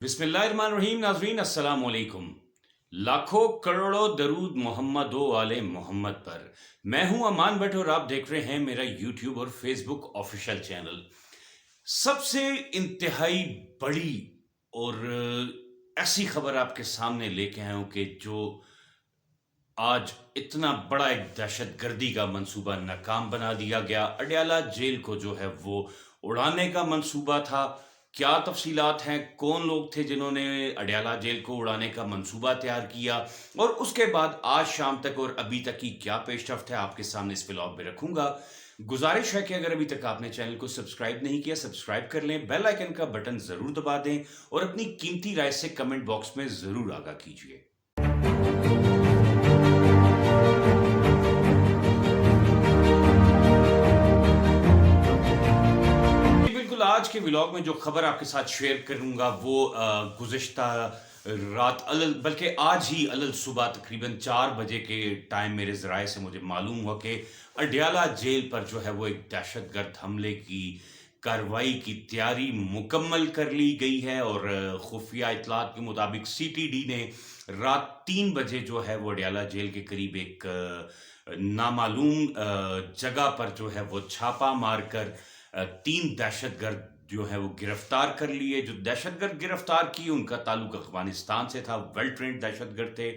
बिस्मिल्लाहिर्रहमानिर्रहीम। नाजरीन अस्सलाम वालेकुम। लाखों करोड़ों दरूद मोहम्मद आले मोहम्मद पर। मैं हूं अमान भट्ट और आप देख रहे हैं मेरा यूट्यूब और फेसबुक ऑफिशियल चैनल। सबसे इंतहाई बड़ी और ऐसी खबर आपके सामने लेके आया हूं कि जो आज इतना बड़ा एक दहशतगर्दी का मंसूबा नाकाम बना दिया गया। अडयाला जेल को जो है वो उड़ाने का मंसूबा था। क्या तफसीलात हैं, कौन लोग थे जिन्होंने अडयाला जेल को उड़ाने का मंसूबा तैयार किया, और उसके बाद आज शाम तक और अभी तक की क्या पेशरफ्त है, आपके सामने इस व्लॉग में रखूंगा। गुजारिश है कि अगर अभी तक आपने चैनल को सब्सक्राइब नहीं किया, सब्सक्राइब कर लें, बेल आइकन का बटन जरूर दबा दें और अपनी कीमती राय से कमेंट बॉक्स में जरूर आगाह कीजिए। बिल्कुल, आज के व्लॉग में जो खबर आपके साथ शेयर करूंगा वो गुज़िश्ता रात बल्कि आज ही सुबह तकरीबन 4 बजे के टाइम मेरे ज़राए से मुझे मालूम हुआ कि अडयाला जेल पर जो है वो एक दहशतगर्द हमले की कार्रवाई की तैयारी मुकम्मल कर ली गई है। और खुफिया इतलात के मुताबिक सीटीडी ने रात 3 बजे जो है वो अडयाला जेल के करीब एक नामालूम जगह पर जो है वो छापा मारकर 3 दहशतगर्द जो है वो गिरफ्तार कर लिए। जो दहशतगर्द गिरफ्तार किए उनका ताल्लुक अफगानिस्तान से था, वेल ट्रेंड दहशतगर्द थे।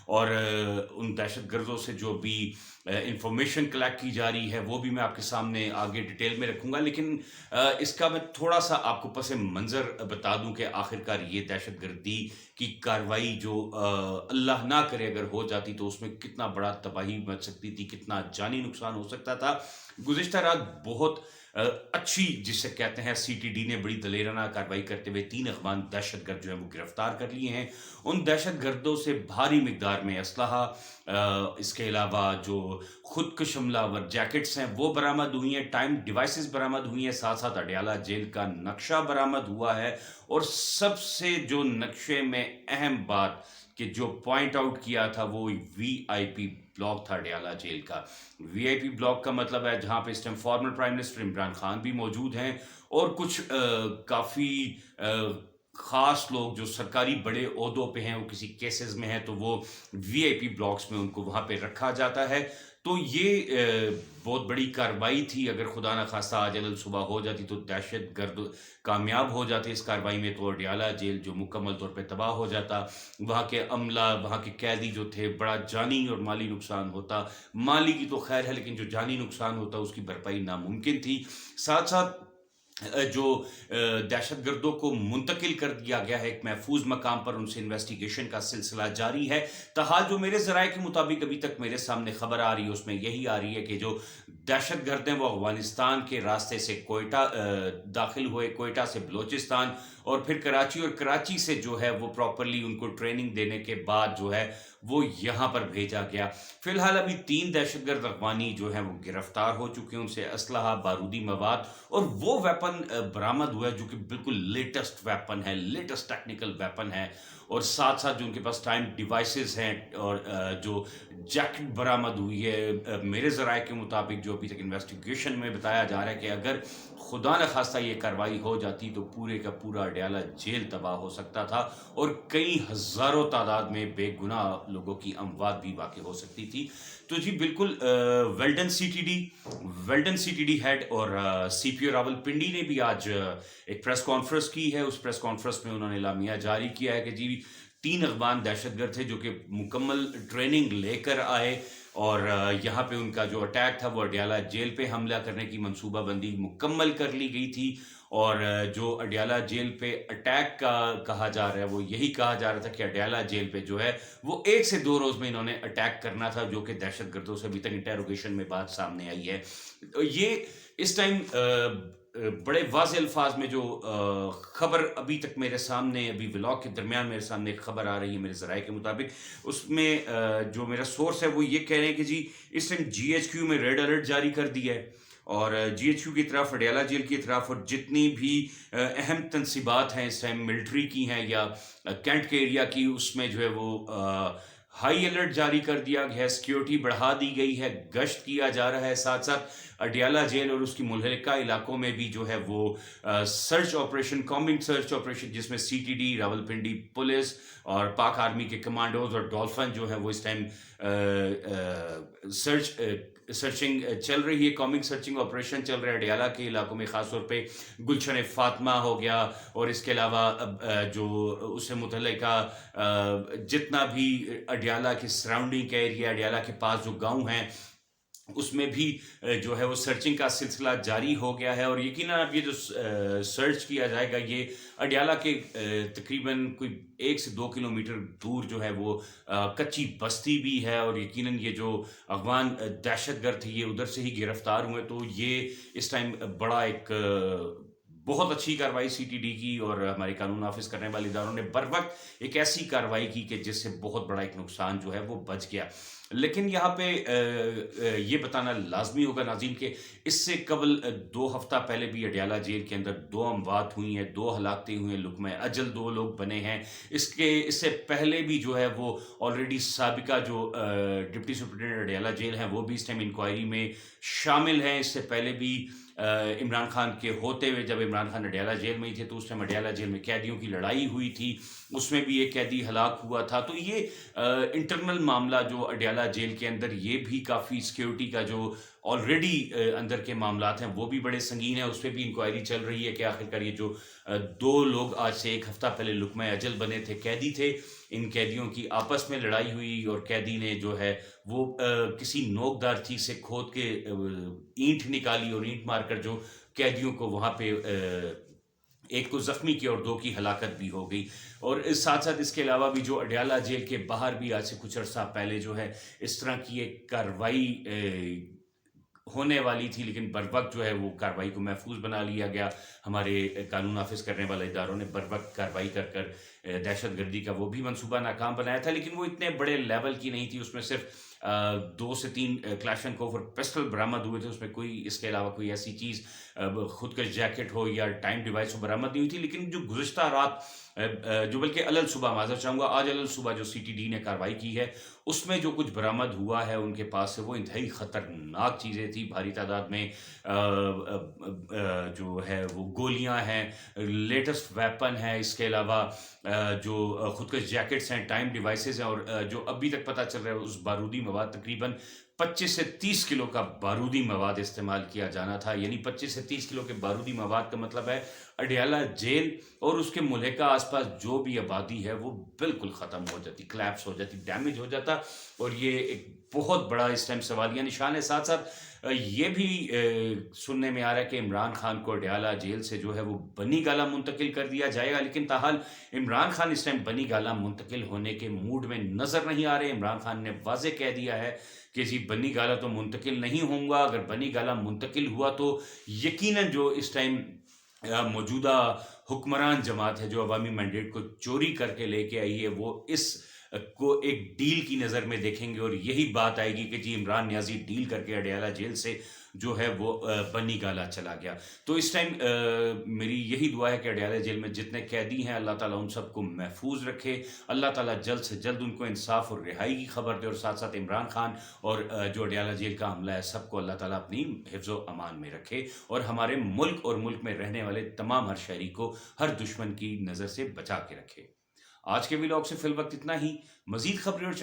और उन दहशतगर्दों से जो भी इंफॉर्मेशन कलेक्ट की जा रही है वो भी मैं आपके सामने आगे डिटेल में रखूंगा। लेकिन इसका मैं थोड़ा सा आपको पस मंज़र बता दूं कि आखिरकार ये दहशतगर्दी की कार्रवाई जो अल्लाह ना करे अगर हो जाती तो उसमें कितना बड़ा तबाही मच सकती थी, कितना जानी नुकसान हो सकता था। गुज़िश्ता रात बहुत अच्छी, जिसे कहते हैं, सीटीडी ने बड़ी दलेराना कार्रवाई करते हुए 3 अफगान दहशतगर्द जो है वो गिरफ्तार कर लिए हैं। उन दहशतगर्दों से भारी मिकदार में असलहा, इसके अलावा जो खुदकुश हमलावर जैकेट्स हैं वो बरामद हुई हैं, टाइम डिवाइसेस बरामद हुई हैं, साथ साथ अडयाला जेल का नक्शा बरामद हुआ है। और सबसे जो नक्शे में अहम बात कि जो पॉइंट आउट किया था वो वीआईपी ब्लॉक था अडयाला जेल का। वीआईपी ब्लॉक का मतलब है जहां पे इस time former prime minister Imran Khan भी मौजूद हैं और कुछ काफ़ी खास लोग जो सरकारी बड़े ओहदों पे हैं, वो किसी केसेस में हैं तो वो वीआईपी ब्लॉक्स में उनको वहां पे रखा जाता है। तो ये बहुत बड़ी कार्रवाई थी। अगर खुदा न खास्ता आज अलग सुबह हो जाती तो दहशतगर्द कामयाब हो जाते इस कार्रवाई में, तो अडयाला जेल जो मुकम्मल तौर पे तबाह हो जाता। वहाँ के अमला, वहाँ के कैदी जो थे, बड़ा जानी और माली नुकसान होता। माली की तो खैर है, लेकिन जो जानी नुकसान होता उसकी भरपाई नामुमकिन थी। साथ साथ जो दहशतगर्दों को मुंतकिल कर दिया गया है एक महफूज मकाम पर, उनसे इन्वेस्टिगेशन का सिलसिला जारी है। तहाल जो मेरे ज़राए के मुताबिक अभी तक मेरे सामने खबर आ रही है उसमें यही आ रही है कि जो दहशतगर्द हैं वो अफगानिस्तान के रास्ते से कोयटा दाखिल हुए, कोयटा से बलोचिस्तान और फिर कराची, और कराची से जो है वो प्रॉपरली उनको ट्रेनिंग देने के बाद जो है वो यहाँ पर भेजा गया। फिलहाल अभी 3 दहशतगर्द अफगानी जो हैं वो गिरफ्तार हो चुके हैं, उनसे असलहा, बारूदी मवाद और वो वेपन बरामद हुआ है जो कि बिल्कुल लेटेस्ट वेपन है, लेटेस्ट टेक्निकल वेपन है। और साथ साथ जो उनके पास टाइम डिवाइसेस हैं और जो जैकेट बरामद हुई है, मेरे ज़राए के मुताबिक जो अभी तक इन्वेस्टिगेशन में बताया जा रहा है कि अगर खुदा न खास्ता ये कार्रवाई हो जाती तो पूरे का पूरा अडयाला जेल तबाह हो सकता था और कई हज़ारों तादाद में बेगुनाह लोगों की अमवात भी वाक़ई हो सकती थी। तो जी बिल्कुल, वेल्डन सीटीडी हेड और सीपीओ रावलपिंडी ने भी आज एक प्रेस कॉन्फ्रेंस की है। उस प्रेस कॉन्फ्रेंस में उन्होंने लामिया जारी किया है कि जी 3 अफगान दहशतगर्द थे जो कि मुकम्मल ट्रेनिंग लेकर आए और यहाँ पे उनका जो अटैक था वो अडयाला जेल पे हमला करने की मंसूबाबंदी मुकम्मल कर ली गई थी। और जो अडयाला जेल पे अटैक का कहा जा रहा है वो यही कहा जा रहा था कि अडयाला जेल पे जो है वो 1 से 2 रोज में इन्होंने अटैक करना था, जो कि दहशतगर्दों से अभी तक इंटेरोगेशन में बात सामने आई है। ये इस टाइम बड़े वाज़ेह अल्फाज में जो खबर अभी तक मेरे सामने, अभी व्लॉग के दरमियान मेरे सामने एक खबर आ रही है मेरे ज़राए के मुताबिक, उसमें जो मेरा सोर्स है वो ये कह रहे हैं कि जी इस टाइम जीएचक्यू में रेड अलर्ट जारी कर दिया है और जीएचक्यू की तरफ, अडयाला जेल की तरफ, और जितनी भी अहम तनसीबात हैं इस टाइम मिलिट्री की हैं या कैंट के एरिया की, उसमें जो है वो हाई अलर्ट जारी कर दिया गया है, सिक्योरिटी बढ़ा दी गई है, गश्त किया जा रहा है, साथ साथ अडियाला जेल और उसकी मुल्हलिका इलाकों में भी जो है वो search operation, combing search operation, जिसमें सीटीडी, रावलपिंडी पुलिस और पाक आर्मी के कमांडोज और डॉल्फिन जो है वो इस टाइम सर्चिंग चल रही है, कॉम्बिंग सर्चिंग ऑपरेशन चल रहा है अडियाला के इलाकों में, खासतौर पे गुलशन फातिमा हो गया, और इसके अलावा जो उससे मुतल्लिका जितना भी अडियाला के सराउंडिंग एरिया, अडियाला के पास जो गांव हैं, उसमें भी जो है वो सर्चिंग का सिलसिला जारी हो गया है। और यकीनन अब ये जो सर्च किया जाएगा, ये अडियाला के तकरीबन कोई 1 से 2 किलोमीटर दूर जो है वो कच्ची बस्ती भी है, और यकीनन ये जो अफगान दहशतगर्द थे ये उधर से ही गिरफ्तार हुए। तो ये इस टाइम बड़ा एक बहुत अच्छी कार्रवाई सीटीडी की और हमारे कानून नाफिज करने वाले इदारों ने बर वक्त एक ऐसी कार्रवाई की कि जिससे बहुत बड़ा एक नुकसान जो है वो बच गया। लेकिन यहाँ पे ये बताना लाजमी होगा नाज़रीन के इससे कबल 2 हफ्ता पहले भी अडियाला जेल के अंदर 2 अमवात हुई हैं, 2 हलाकतें हुई हैं, लुकमा अजल 2 लोग बने हैं। इससे पहले भी जो है वो ऑलरेडी साबिका जो डिप्टी सुप्रिटेंडेंट अडियाला जेल हैं वो भी इस टाइम इंक्वायरी में शामिल हैं। इससे पहले भी इमरान खान के होते हुए, जब इमरान खान अडियाला जेल में ही थे, तो उस टाइम अडियाला जेल में कैदियों की लड़ाई हुई थी, उसमें भी एक कैदी हलाक हुआ था। तो ये इंटरनल मामला जो अडियाला जेल के अंदर, ये भी काफ़ी सिक्योरिटी का जो ऑलरेडी अंदर के मामलात हैं वो भी बड़े संगीन हैं, उस पर भी इंक्वायरी चल रही है कि आखिरकार ये जो 2 लोग आज से 1 हफ्ता पहले लुकमा अजल बने थे, कैदी थे, इन कैदियों की आपस में लड़ाई हुई और कैदी ने जो है वो किसी नोकदार चीज से खोद के ईंट निकाली और ईंट मारकर जो कैदियों को वहां पे एक को जख्मी किया और 2 की हलाकत भी हो गई। और साथ साथ इसके अलावा भी जो अडियाला जेल के बाहर भी आज से कुछ अर्सा पहले जो है इस तरह की एक कार्रवाई होने वाली थी, लेकिन बर वक्त जो है वो कार्रवाई को महफूज बना लिया गया। हमारे कानून नाफिज करने वाले इदारों ने बर वक्त कार्रवाई कर कर दहशत गर्दी का वो भी मंसूबा नाकाम बनाया था, लेकिन वो इतने बड़े लेवल की नहीं थी। उसमें सिर्फ 2 से 3 क्लाशनकोफ और पिस्टल बरामद हुए थे, उसमें कोई इसके अलावा कोई ऐसी चीज़ खुदकश जैकेट हो या टाइम डिवाइस हो बरामद नहीं हुई थी। लेकिन जो गुज़श्ता रात जो बल्कि अलल सुबह, माज़रत चाहूँगा, आज अलल सुबह जो सीटीडी ने कार्रवाई की है उसमें जो कुछ बरामद हुआ है उनके पास से, वो इंतहाई ख़तरनाक चीज़ें थी। भारी तादाद में जो है वो गोलियां हैं, लेटेस्ट वेपन है, इसके अलावा जो खुदकश जैकेट्स हैं, टाइम डिवाइसेस हैं, और जो अभी तक पता चल रहा है उस बारूदी मवाद तकरीबन 25 से 30 किलो का बारूदी मवाद इस्तेमाल किया जाना था। यानी 25 से 30 किलो के बारूदी मवाद का मतलब है अडियाला जेल और उसके मुल्हिका आसपास जो भी आबादी है वो बिल्कुल ख़त्म हो जाती, क्लैप्स हो जाती, डैमेज हो जाता। और ये एक बहुत बड़ा इस टाइम सवालिया निशान है। साथ साथ ये भी सुनने में आ रहा है कि इमरान खान को अडियाला जेल से जो है वो बनी गाला मुंतकिल कर दिया जाएगा, लेकिन ताहाल इमरान खान इस टाइम बनी गाला मुंतकिल होने के मूड में नज़र नहीं आ रहे। इमरान खान ने वाज़े कह दिया है कि जी बनी गाला तो मुंतकिल नहीं होऊंगा, अगर बनी गाला मुंतकिल हुआ तो यकीनन जो इस टाइम मौजूदा हुक्मरान जमात है जो अवामी मैंडेट को चोरी करके लेके आई है, वो इस को एक डील की नज़र में देखेंगे और यही बात आएगी कि जी इमरान नियाजी डील करके अडियाला जेल से जो है वो बनी गाला चला गया। तो इस टाइम मेरी यही दुआ है कि अडियाला जेल में जितने कैदी हैं अल्लाह ताला उन सबको महफूज रखे, अल्लाह ताला जल्द से जल्द उनको इंसाफ और रिहाई की खबर दे, और साथ साथ इमरान खान और जो अडियाला जेल का हमला है सबको अल्लाह ताला अपनी हिफ्ज़ व अमान में रखे, और हमारे मुल्क और मुल्क में रहने वाले तमाम हर शहरी को हर दुश्मन की नज़र से बचा के रखे। आज के व्लॉग से फिल वक्त इतना ही। मजीद खबरें और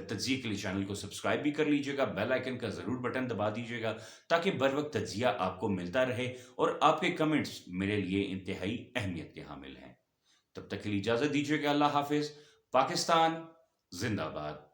तज्जिए के लिए चैनल को सब्सक्राइब भी कर लीजिएगा, बेल आइकन का ज़रूर बटन दबा दीजिएगा ताकि बर वक्त तज्जिया आपको मिलता रहे और आपके कमेंट्स मेरे लिए इंतहाई अहमियत के हामिल हैं। तब तक के लिए इजाज़त दीजिएगा। अल्लाह हाफिज़। पाकिस्तान जिंदाबाद।